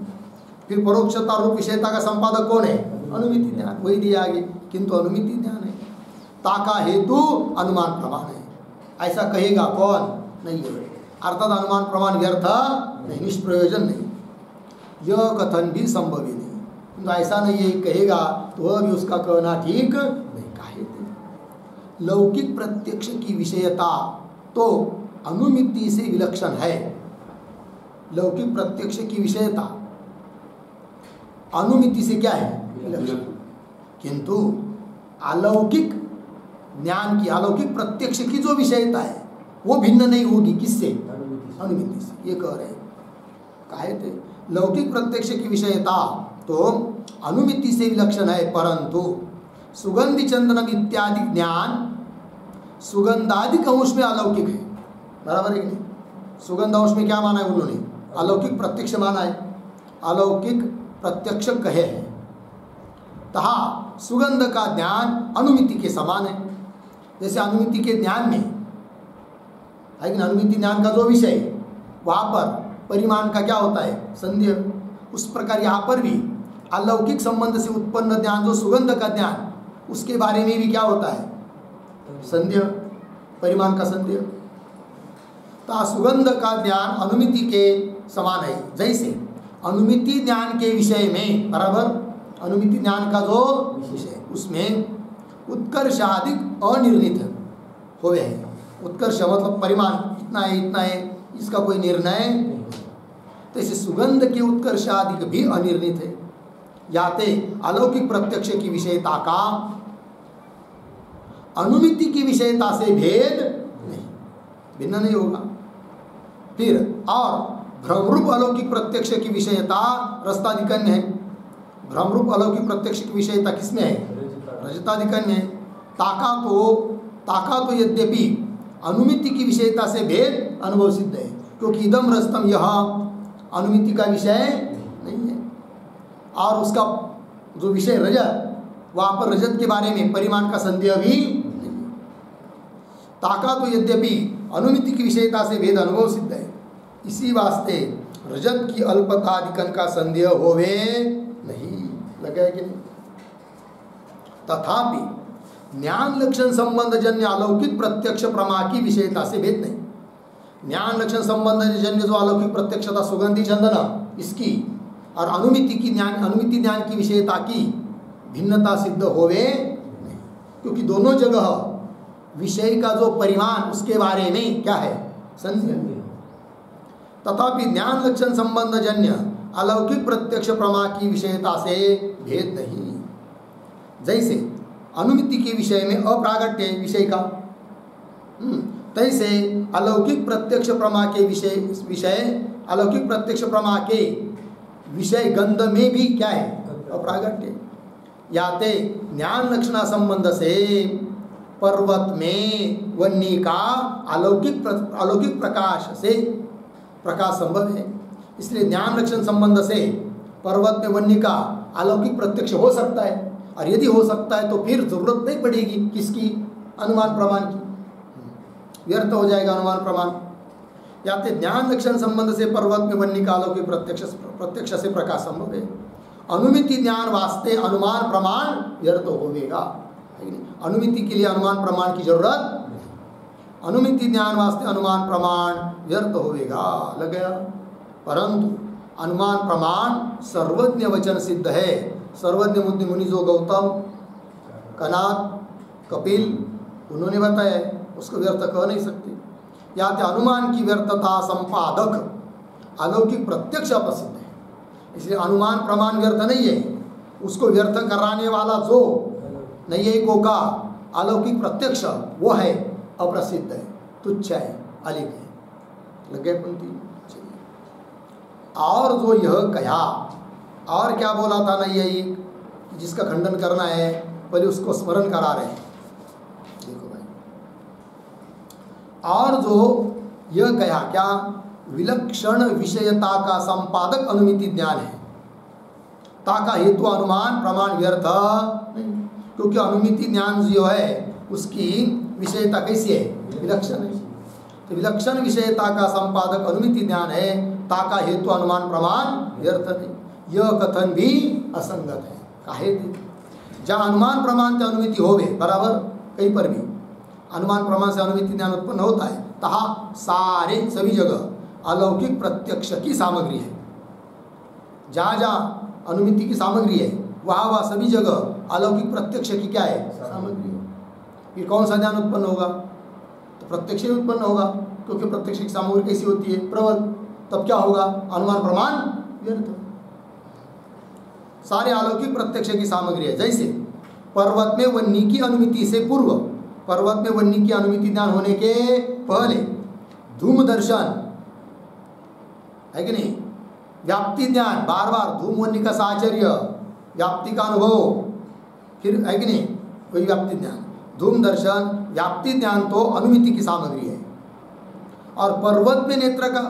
फिर परोक्षता रूप विषयता का संपादक कौन है? अनुमिति ज्ञान, वही दिया आगे। किंतु अनुमिति ज्ञान है, ताका हेतु अनुमान प्रमाण है, ऐसा कहेगा कौन? नहीं है। अर्थात अनुमान प्रमाण व्यर्थ नहीं, निष्प्रयोजन नहीं, यह कथन भी संभव ही नहीं। तो ऐसा नहीं है कहेगा तो वह भी उसका कहना ठीक नहीं। काहे थे? लौकिक प्रत्यक्ष की विषयता तो अनुमिति से विलक्षण है। लौकिक प्रत्यक्ष की विषयता अनुमिति से क्या है? विलक्षण। किंतु अलौकिक ज्ञान की, अलौकिक प्रत्यक्ष की जो विषयता है वो भिन्न नहीं होगी। किससे? अनुमिति से। ये कह रहे हैं। काहे थे? लौकिक प्रत्यक्ष की विषयता तो अनुमिति से विलक्षण है, परंतु सुगंधि चंदनम इत्यादि ज्ञान सुगंधादिक अंश में अलौकिक है। बराबर है कि नहीं? सुगंध अंश में क्या माना है उन्होंने? अलौकिक प्रत्यक्ष माना है। अलौकिक प्रत्यक्ष कहे है, तहा सुगंध का ज्ञान अनुमिति के समान है। जैसे अनुमिति के ज्ञान में है कि अनुमिति ज्ञान का जो विषय वहाँ पर परिमाण का क्या होता है? संदेह। उस प्रकार यहाँ पर भी अलौकिक संबंध से उत्पन्न ज्ञान जो सुगंध का ज्ञान, उसके बारे में भी क्या होता है? संदेह, परिमाण का संदेह। तो सुगंध का ज्ञान अनुमिति के समान है। जैसे अनुमिति ज्ञान के विषय में, बराबर, अनुमिति ज्ञान का जो विषय उसमें उत्कर्षादिक अनिर्णित होवे है। उत्कर्ष मतलब परिमाण इतना है इतना है, इसका कोई निर्णय नहीं। तो इसे सुगंध के उत्कर्षादिक भी अनिर्णित है। याते अलौकिक प्रत्यक्ष की विषयता का अनुमिति की विषयता से भेद नहीं, भिन्न नहीं होगा। फिर और भ्रमरूप अलौकिक प्रत्यक्ष की विषयता रजताधिकन्य है। भ्रमरूप अलौकिक प्रत्यक्ष की विषयता किसमें है? रजताधिकन्य है। ताका तो यद्यपि अनुमिति की विषयता से भेद अनुभव सिद्ध है, क्योंकि इदम रजतम यह अनुमिति का विषय नहीं है। और उसका जो विषय रजत, वहाँ पर रजत के बारे में परिमाण का संदेह भी नहीं। ताका तो यद्यपि अनुमिति की विषयता से भेद अनुभव सिद्ध है, इसी वास्ते रजत की अल्पताधिकन का संदेह होवे नहीं। लगे कि नहीं? तथापि ज्ञान लक्षण संबंध जन्य अलौकिक प्रत्यक्ष प्रमा की विषयता से भेद नहीं। ज्ञान लक्षण संबंध जन्य जो अलौकिक प्रत्यक्षता सुगंधि चंदन, इसकी और अनुमिति ज्ञान की विषयता की भिन्नता सिद्ध होवे नहीं, क्योंकि दोनों जगह विषय का जो परिमाण उसके बारे में क्या है? संदेह। तथापि ज्ञान लक्षण संबंध जन्य अलौकिक प्रत्यक्ष प्रमा की विषयता से भेद नहीं। जैसे अनुमिति के विषय में अप्रागट्य विषय का, तैसे अलौकिक प्रत्यक्ष प्रमा के विषय अलौकिक प्रत्यक्ष प्रमा के विषय गंध में भी क्या है? अप्रागट्य। याते ज्ञान लक्षणा संबंध से पर्वत में वन्नी का अलौकिक प्रकाश से प्रकाश संभव है। इसलिए ज्ञान लक्षण संबंध से पर्वत में वन्नी का अलौकिक प्रत्यक्ष हो सकता है, और यदि हो सकता है तो फिर जरूरत नहीं पड़ेगी किसकी? अनुमान प्रमाण की। व्यर्थ हो जाएगा अनुमान प्रमाण। याते ज्ञान लक्षण संबंध से पर्वत में वन्नी का अलौकिक प्रत्यक्ष से प्रकाश संभव है। अनुमिति ज्ञान वास्ते अनुमान प्रमाण व्यर्थ होवेगा। अनुमिति के लिए अनुमान प्रमाण की जरूरत नहीं। अनुमिति ज्ञान वास्ते अनुमान प्रमाण व्यर्थ होवेगा। लग गया? परंतु अनुमान प्रमाण सर्वज्ञ वचन सिद्ध है। सर्वज्ञ मुनि जो गौतम, कनाद, कपिल उन्होंने बताया, उसको व्यर्थ कह नहीं सकते। या तो अनुमान की व्यर्थता संपादक अलौकिक प्रत्यक्ष प्रसिद्ध है, इसलिए अनुमान प्रमाण व्यर्थ नहीं है, उसको व्यर्थ कराने वाला जो नैयिकों का अलौकिक प्रत्यक्ष वो है अप्रसिद्ध है, तुच्छ है, अलिक है। लगे पंक्ति? और जो यह कहा, और क्या बोला था नैयिक, जिसका खंडन करना है, पहले उसको स्मरण करा रहे हैं। देखो भाई, और जो यह कहा क्या विलक्षण विषयता का संपादक अनुमिति ज्ञान है, ताका हेतु अनुमान प्रमाण व्यर्थ नहीं, क्योंकि अनुमिति ज्ञान जो है उसकी विषयता कैसी है, विलक्षण है। तो विलक्षण विषयता का संपादक अनुमिति ज्ञान है, ताका हेतु अनुमान प्रमाण व्यर्थ नहीं। यह कथन भी असंगत है। काहे जहाँ अनुमान प्रमाण से अनुमिति होवे बराबर, कहीं पर भी अनुमान प्रमाण से अनुमिति ज्ञान उत्पन्न होता है, तहाँ सारे सभी जगह अलौकिक प्रत्यक्ष की सामग्री है। जहाँ जहाँ अनुमिति की सामग्री है वहाँ वहाँ सभी जगह अलौकिक प्रत्यक्ष की क्या है, सामग्री है। फिर कौन सा ज्ञान उत्पन्न होगा, तो प्रत्यक्ष ही उत्पन्न होगा, क्योंकि प्रत्यक्ष की सामग्री कैसी होती है, प्रबल। तब क्या होगा, अनुमान प्रमाण व्यर्थ। सारे अलौकिक प्रत्यक्ष की सामग्री है। जैसे पर्वत में वन्नी की अनुमिति से पूर्व, पर्वत में वन्नी की अनुमिति ज्ञान होने के पहले धूम दर्शन है कि नहीं, व्याप्ति ज्ञान, बार बार धूम वन्नी का साहचर्य, व्याप्ति का अनुभव, फिर है कि नहीं वही व्याप्ति ज्ञान, धूम दर्शन व्याप्ति ज्ञान तो अनुमिति की सामग्री है। और पर्वत में नेत्र का,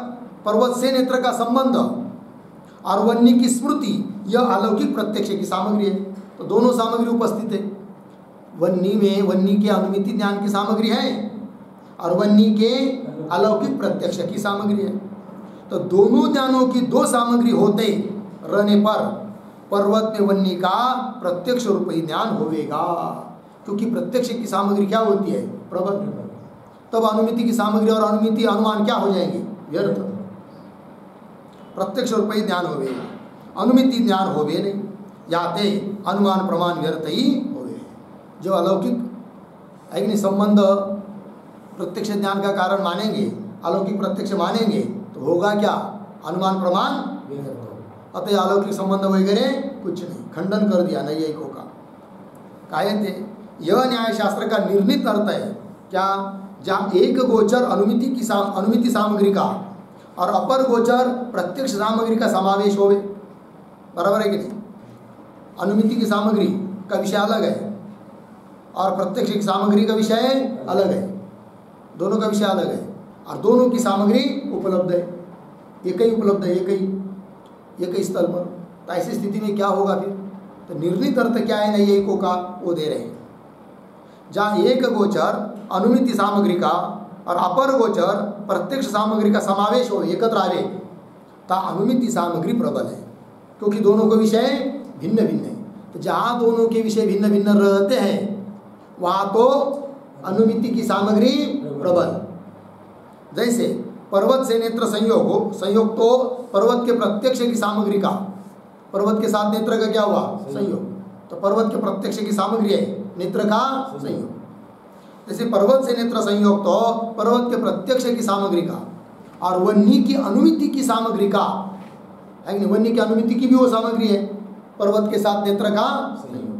पर्वत से नेत्र का संबंध और वन्नी की स्मृति, यह अलौकिक प्रत्यक्ष की सामग्री है। तो दोनों सामग्री उपस्थित है। वन्नी में वन्नी के अनुमिति ज्ञान की सामग्री है और वन्नी के अलौकिक प्रत्यक्ष की सामग्री है। तो दोनों ज्ञानों की दो सामग्री होते रहने पर पर्वत में वन्नी का प्रत्यक्ष रूप ही ज्ञान होवेगा, क्योंकि प्रत्यक्ष की सामग्री क्या होती है, प्रबल। तब अनुमिति की सामग्री और अनुमिति अनुमान क्या हो जाएंगे, व्यर्थ। प्रत्यक्ष रूप ही ज्ञान होवेगा, अनुमिति ज्ञान होवे नहीं, याते अनुमान प्रमाण व्यर्थ ही होवे। जो अलौकिक है कि संबंध प्रत्यक्ष ज्ञान का कारण मानेंगे, अलौकिक प्रत्यक्ष मानेंगे, तो होगा क्या, अनुमान प्रमाण व्यर्थ। अतः अलौकिक संबंध वगैरह कुछ नहीं, खंडन कर दिया नैयायिकों का। कायते यह न्याय शास्त्र का निर्णित अर्थ है क्या, जहाँ एक गोचर अनुमिति सामग्री का और अपर गोचर प्रत्यक्ष सामग्री का समावेश होवे, बराबर है कि नहीं। अनुमिति की सामग्री का विषय अलग है और प्रत्यक्ष की सामग्री का विषय अलग है, दोनों का विषय अलग है और दोनों की सामग्री उपलब्ध है, एक ही उपलब्ध है, एक ही स्थल पर। तो ऐसी स्थिति में क्या होगा फिर, तो निर्णित अर्थ क्या है नैयायिकों का, वो दे रहे हैं। जहाँ एक गोचर अनुमिति सामग्री का और अपर गोचर प्रत्यक्ष सामग्री का समावेश हो, एकत्र आवे, ता अनुमिति सामग्री प्रबल है, क्योंकि दोनों के विषय भिन्न भिन्न है। तो जहाँ दोनों के विषय भिन्न भिन्न रहते हैं वहाँ तो अनुमिति की सामग्री प्रबल। जैसे पर्वत से नेत्र संयोग हो, संयोग तो पर्वत के प्रत्यक्ष की सामग्री का, पर्वत के साथ नेत्र का क्या हुआ, संयोग। तो पर्वत के प्रत्यक्ष की सामग्री है नेत्र का संयोग। जैसे पर्वत से नेत्र संयोग तो पर्वत के प्रत्यक्ष की सामग्री का और वन्नी की अनुमिति की सामग्री का है कि वन्नी की अनुमिति की भी वो सामग्री है, पर्वत के साथ नेत्र का संयोग।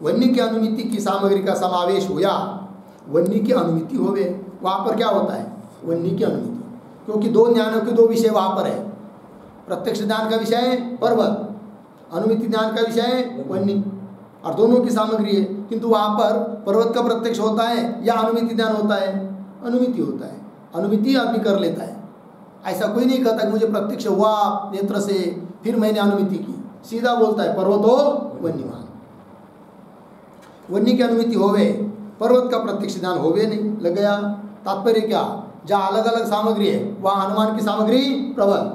वन्नी की अनुमिति की सामग्री का समावेश हुआ, वन्नी की अनुमिति होवे, वहाँ पर क्या होता है, वन्नी की अनुमिति, क्योंकि दो ज्ञानों के दो विषय वहाँ पर है। प्रत्यक्ष ज्ञान का विषय पर्वत, अनुमिति ज्ञान का विषय वन्नी, और दोनों की सामग्री है। किंतु वहाँ पर पर्वत का प्रत्यक्ष होता है या अनुमिति ज्ञान होता है, अनुमिति होता है। अनुमिति आदमी कर लेता है, ऐसा कोई नहीं कहता कि मुझे प्रत्यक्ष हुआ नेत्र से फिर मैंने अनुमिति की, सीधा बोलता है पर्वत हो वन्यमान। वन्नी की अनुमिति होवे, पर्वत का प्रत्यक्ष ज्ञान होवे नहीं, लग गया। तात्पर्य क्या, जहाँ अलग अलग सामग्री है वहाँ अनुमान की सामग्री प्रबल।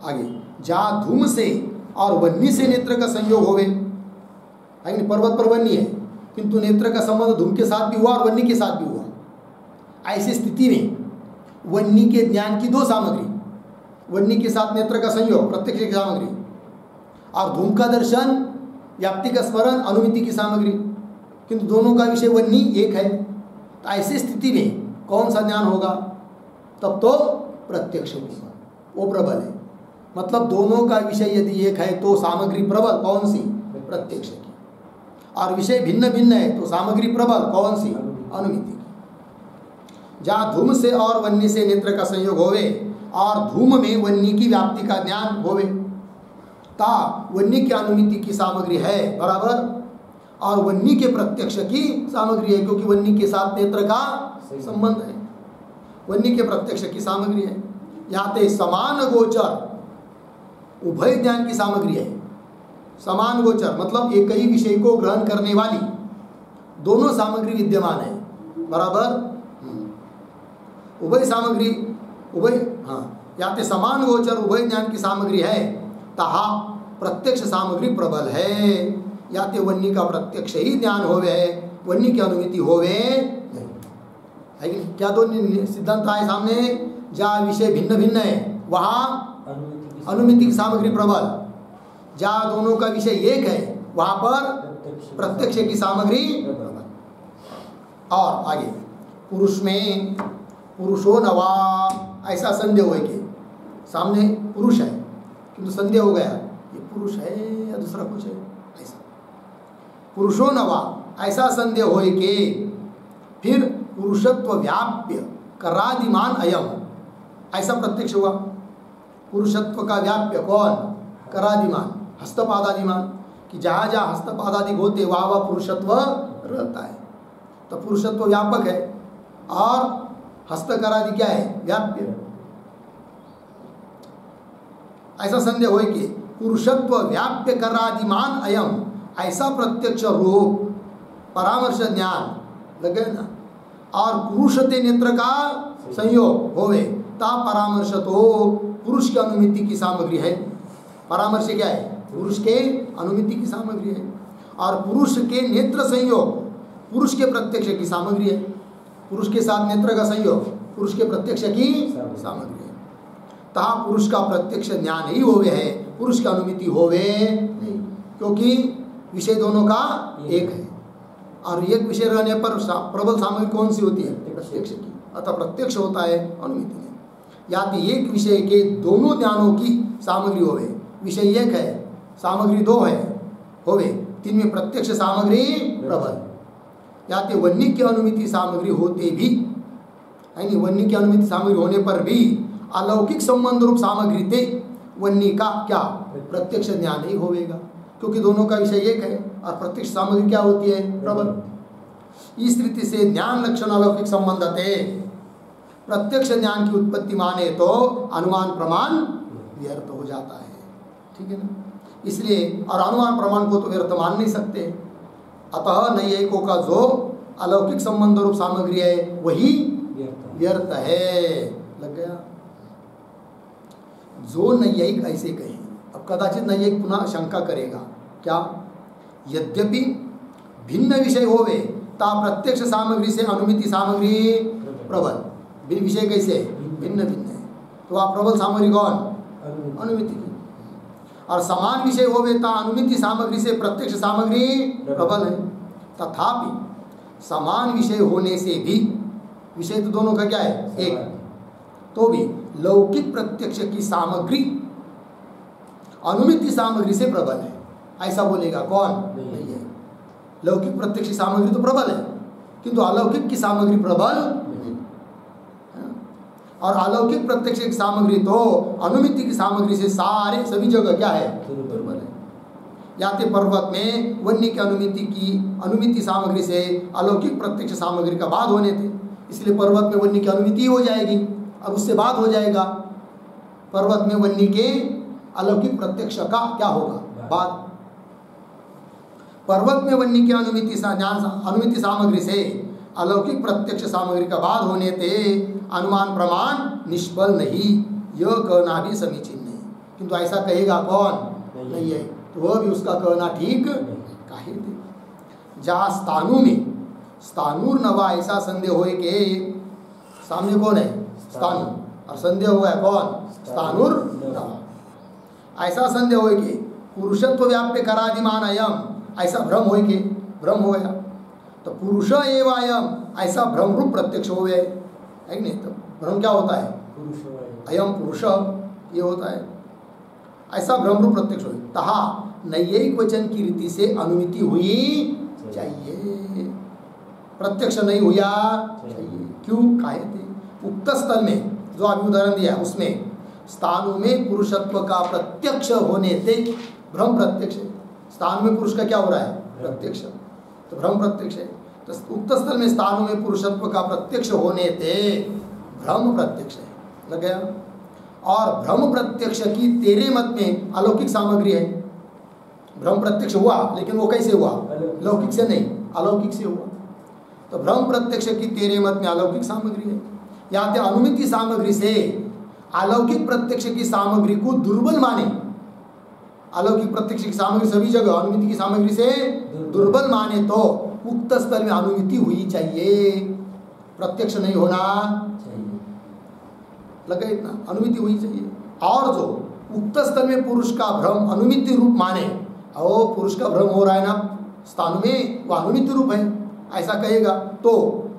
आगे जहाँ धूम से और वन्नी से नेत्र का संयोग होवे, पर्वत पर वन्नी है किंतु नेत्र का संबंध धूम के साथ भी हुआ और वन्नी के साथ भी हुआ, ऐसी स्थिति में वन्नी के ज्ञान की दो सामग्री, वन्नी के साथ नेत्र का संयोग प्रत्यक्ष की सामग्री और धूम का दर्शन व्याप्ति का स्मरण अनुमिति की सामग्री, किंतु दोनों का विषय वन्नी एक है। तो ऐसी स्थिति में कौन सा ज्ञान होगा, तब तो प्रत्यक्ष होगा, वो प्रबल है। मतलब दोनों का विषय यदि एक है तो सामग्री प्रबल कौन सी, प्रत्यक्ष की, और विषय भिन्न भिन्न है तो सामग्री प्रबल कौन सी, अनुमिति की। जहाँ धूम से और वन्नी से नेत्र का संयोग होवे और धूम में वन्नी की व्याप्ति का ज्ञान होवे, ता वन्नी की अनुमिति की सामग्री है बराबर, और वन्नी के प्रत्यक्ष की सामग्री है, क्योंकि वन्नी के साथ नेत्र का संबंध है, वन्नी के प्रत्यक्ष की सामग्री है। यहाँ पे समान गोचर उभय ज्ञान की सामग्री है। समान गोचर मतलब एक ही विषय को ग्रहण करने वाली दोनों सामग्री विद्यमान है, बराबर। उभय सामग्री उभय, हाँ, यहाँ पे समान गोचर उभय ज्ञान की सामग्री है, तहा प्रत्यक्ष सामग्री प्रबल है। या ते वन्नी का प्रत्यक्ष ही ज्ञान होवे है, वन्नी की अनुमिति होवे है कि क्या? दो सिद्धांत आए सामने, जहाँ विषय भिन्न भिन्न है वहाँ अनुमिति की सामग्री प्रबल, जहाँ दोनों का विषय एक है वहाँ पर प्रत्यक्ष की सामग्री प्रबल। और आगे पुरुष में पुरुषो नवा, ऐसा संदेह हो कि सामने पुरुष है किंतु संदेह हो गया ये पुरुष है या दूसरा कुछ है, ऐसा पुरुषो नवा, ऐसा संदेह हो कि फिर पुरुषत्व व्याप्य करादिमान अयम, ऐसा प्रत्यक्ष हुआ। पुरुषत्व का व्याप्य कौन? करादिमान, हस्तपादादिमान, कि जहाँ जहाँ हस्तपादादि होते वहाँ वह पुरुषत्व रहता है, तो पुरुषत्व व्यापक है और हस्तकरादि क्या है? व्याप्य। ऐसा संदेह हो कि पुरुषत्व व्याप्य करादिमान अयम, ऐसा प्रत्यक्ष रूप परामर्श ज्ञान लगे ना, और पुरुष ते नेत्र का संयोग होवे, ता परामर्श तो पुरुष की अनुमिति की सामग्री है। परामर्श क्या है? पुरुष के अनुमिति की सामग्री है, और पुरुष के नेत्र संयोग पुरुष के प्रत्यक्ष की सामग्री है। पुरुष के साथ नेत्र का संयोग पुरुष के प्रत्यक्ष की सामग्री है। तहा पुरुष का प्रत्यक्ष ज्ञान ही होवे है, पुरुष का अनुमिति होवे नहीं, क्योंकि विषय दोनों का एक है, और एक विषय रहने पर प्रबल सामग्री कौन सी होती है? प्रत्यक्ष की। अतः प्रत्यक्ष होता है, अनुमिति नहीं। या तो एक विषय के दोनों ज्ञानों की सामग्री होवे, विषय एक है सामग्री दो है होवे, तीन में प्रत्यक्ष सामग्री प्रबल। या तो वन्नी की अनुमिति सामग्री होते भी है नहीं, वन्नी की अनुमिति सामग्री होने पर भी अलौकिक संबंध रूप सामग्री ते वन्नी का क्या? प्रत्यक्ष ज्ञान ही होवेगा, क्योंकि दोनों का विषय एक है और प्रत्यक्ष सामग्री क्या होती है? प्रबल। इस रीति से ज्ञान लक्षण अलौकिक संबंध थे, प्रत्यक्ष ज्ञान की उत्पत्ति माने तो अनुमान प्रमाण व्यर्थ हो जाता है, ठीक है ना। इसलिए और अनुमान प्रमाण को तो व्यर्थ मान नहीं सकते, अतः नैयायिकों का जो अलौकिक संबंध रूप सामग्री है वही व्यर्थ है। लग गया? जो नैयायिक ऐसे कहे, अब कदाचित नैयायिक पुनः शंका करेगा, क्या? यद्यपि भिन्न विषय होवे ता प्रत्यक्ष सामग्री से अनुमिति सामग्री प्रबल। भिन्न विषय कैसे? भिन्न भिन्न है, तो आप प्रबल सामग्री कौन? अनुमिति की। और समान विषय होवे ता अनुमिति सामग्री से प्रत्यक्ष सामग्री प्रबल है। तथापि समान विषय होने से भी, विषय तो दोनों का क्या है? एक, तो भी लौकिक प्रत्यक्ष की सामग्री अनुमिति सामग्री से प्रबल है, ऐसा बोलेगा कौन? नहीं है। लौकिक प्रत्यक्ष सामग्री तो प्रबल है, किंतु अलौकिक की सामग्री प्रबल नहीं। और अलौकिक प्रत्यक्ष की सामग्री तो अनुमिति की सामग्री से सारे सभी जगह क्या है? दुर्बल है। याते पर्वत में वन्य की अनुमिति सामग्री से अलौकिक प्रत्यक्ष सामग्री का बाद होने थे, इसलिए पर्वत में वन्य की अनुमिति हो जाएगी, अब उससे बाद हो जाएगा। पर्वत में वन्य के अलौकिक प्रत्यक्ष का क्या होगा? बाद। पर्वत में वन्य की अनुमिति सामग्री से अलौकिक प्रत्यक्ष सामग्री का बाद होने थे अनुमान प्रमाण निष्फल नहीं, यह कहना भी समीचीन नहीं। किंतु ऐसा कहेगा कौन? नहीं है, तो वह भी उसका कहना ठीक काहे थे। जहाँ स्थानु में स्थानुर नवा, ऐसा संदेह होए के सामने कौन है? स्थानु, और संदेह हो गया कौन? स्थानुर नवा। ऐसा संदेह होए के पुरुषत्व व्याप्य करादिमान अयम, ऐसा भ्रम होए के, भ्रम हो गया तो पुरुष एवं अयम, ऐसा भ्रम रूप प्रत्यक्ष हो गए, है कि नहीं? तो भ्रम क्या होता है? अयम पुरुष, ये होता है, ऐसा भ्रम रूप प्रत्यक्ष हो। तहा नैयायिक वचन की रीति से अनुमिति हुई चाहिए, प्रत्यक्ष नहीं हुआ चाहिए। क्यों? काहे थे? उक्त स्थल में जो अभी उदाहरण दिया उसमें स्थानों में पुरुषत्व का प्रत्यक्ष होने से भ्रम प्रत्यक्ष, स्थान में पुरुष का क्या हो रहा है? प्रत्यक्ष। तो भ्रम प्रत्यक्ष है। तो उक्त स्थल में स्थानों में पुरुषत्व का प्रत्यक्ष होने ते भ्रम प्रत्यक्ष है, लग गया। और भ्रम प्रत्यक्ष की तेरे मत में अलौकिक सामग्री है। भ्रम प्रत्यक्ष हुआ, लेकिन वो कैसे हुआ? लौकिक से नहीं, अलौकिक से हुआ। तो भ्रम प्रत्यक्ष की तेरे मत में अलौकिक सामग्री है। यहाँ पे अनुमिति सामग्री से अलौकिक प्रत्यक्ष की सामग्री को दुर्बल माने। अलौकिक प्रत्यक्ष की सामग्री सभी जगह, अनुमिति की सामग्री से दुर्बल माने तो उक्त स्थल में अनुमिति हुई चाहिए, प्रत्यक्ष नहीं होना चाहिए। लगा इतना, अनुमिति हुई चाहिए। और जो उक्त स्थल में पुरुष का भ्रम अनुमिति रूप माने, और पुरुष का भ्रम हो रहा है ना स्थान में, वो अनुमिति रूप है, ऐसा कहेगा तो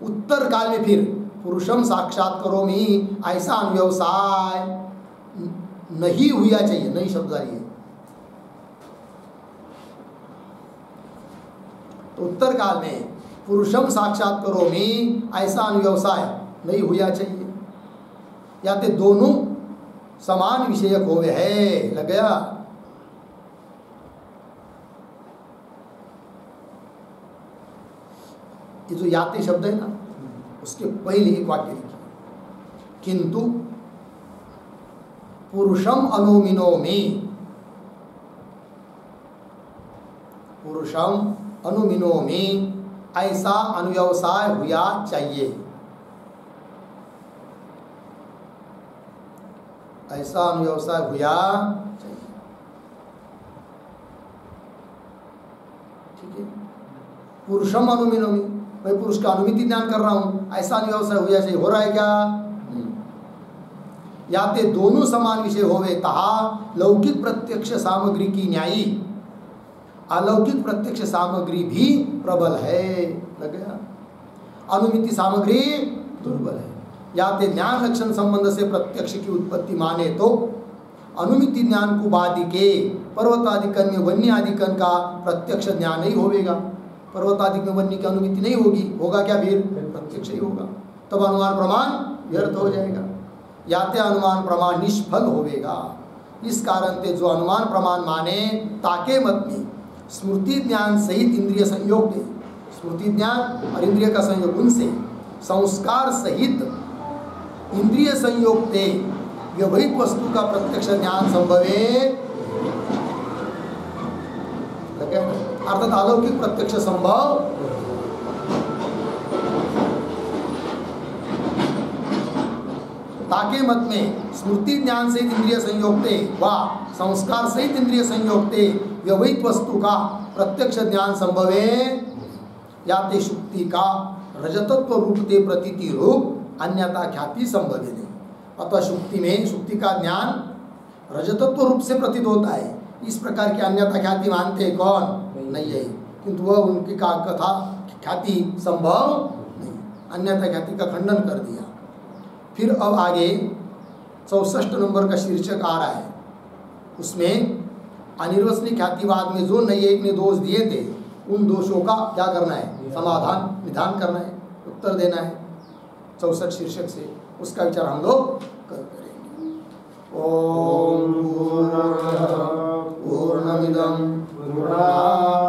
उत्तर काल में फिर पुरुषम साक्षात करोमि ऐसा अनुव्यवसाय नहीं हुआ चाहिए। नहीं शब्द आ रही है तो उत्तर काल में पुरुषम साक्षात करोमि ऐसा अनुव्यवसाय नहीं हुआ चाहिए। या तो दोनों समान विषयक हो गए है, लग गया। ये जो याते शब्द है ना, उसके पहले एक वाक्य लिखिए, किंतु पुरुषम अनुमिनोमि, पुरुषम अनुमिनोमि ऐसा अनुव्यवसाय हुआ चाहिए। ऐसा अनुव्यवसाय हुआ चाहिए, ठीक है। पुरुषम अनुमिनोमि, मैं पुरुष का अनुमिति ज्ञान कर रहा हूं, ऐसा अनुव्यवसाय हुआ चाहिए। हो रहा है क्या? नहीं। या ते दोनों समान विषय होवे तहा लौकिक प्रत्यक्ष सामग्री की न्यायी अलौकिक प्रत्यक्ष सामग्री भी प्रबल है, लग गया। अनुमिति सामग्री दुर्बल है। या ते ज्ञान लक्षण संबंध से प्रत्यक्ष की उत्पत्ति माने तो अनुमिति ज्ञान को बादि के पर्वतादिकन में वन्य आदिकन का प्रत्यक्ष ज्ञान नहीं होगा। पर्वतादिक में वन्य की अनुमिति नहीं होगी, होगा क्या? फिर प्रत्यक्ष ही होगा, तब अनुमान प्रमाण व्यर्थ हो जाएगा। याते अनुमान प्रमाण निष्फल होगा। इस कारण ते जो अनुमान प्रमाण माने ताके मत में स्मृति ज्ञान सहित इंद्रिय संयोग दे, स्मृति ज्ञान और इंद्रिय का संयोग, उनसे संस्कार सहित इंद्रिय संयोग दे व्यवहित वस्तु का प्रत्यक्ष ज्ञान संभवे, अर्थात अलौकिक प्रत्यक्ष संभव। ताके मत में स्मृति ज्ञान सहित इंद्रिय संयोगते व संस्कार सहित इंद्रिय संयोगते व्यवहित वस्तु का प्रत्यक्ष ज्ञान संभवे। या ते शुक्ति का रजतत्व रूप ते प्रतीति रूप अन्यथा ख्याति संभवे नहीं। अतः शुक्ति में शुक्ति का ज्ञान रजतत्व रूप से प्रतीत होता है। इस प्रकार की अन्यथा ख्याति मानते हैं कौन? नहीं है, किंतु वह उनकी का कथा ख्याति संभव नहीं, अन्यथा ख्याति का खंडन कर दिया। फिर अब आगे 64 नंबर का शीर्षक आ रहा है, उसमें अनिर्वचनीय ख्यातिवाद में जो नैयायिक ने दोष दिए थे, उन दोषों का क्या करना है? समाधान, निदान करना है, उत्तर देना है 64 शीर्षक से। उसका विचार हम लोग करेंगे। ओम पूर्णमिदं पूर्णात्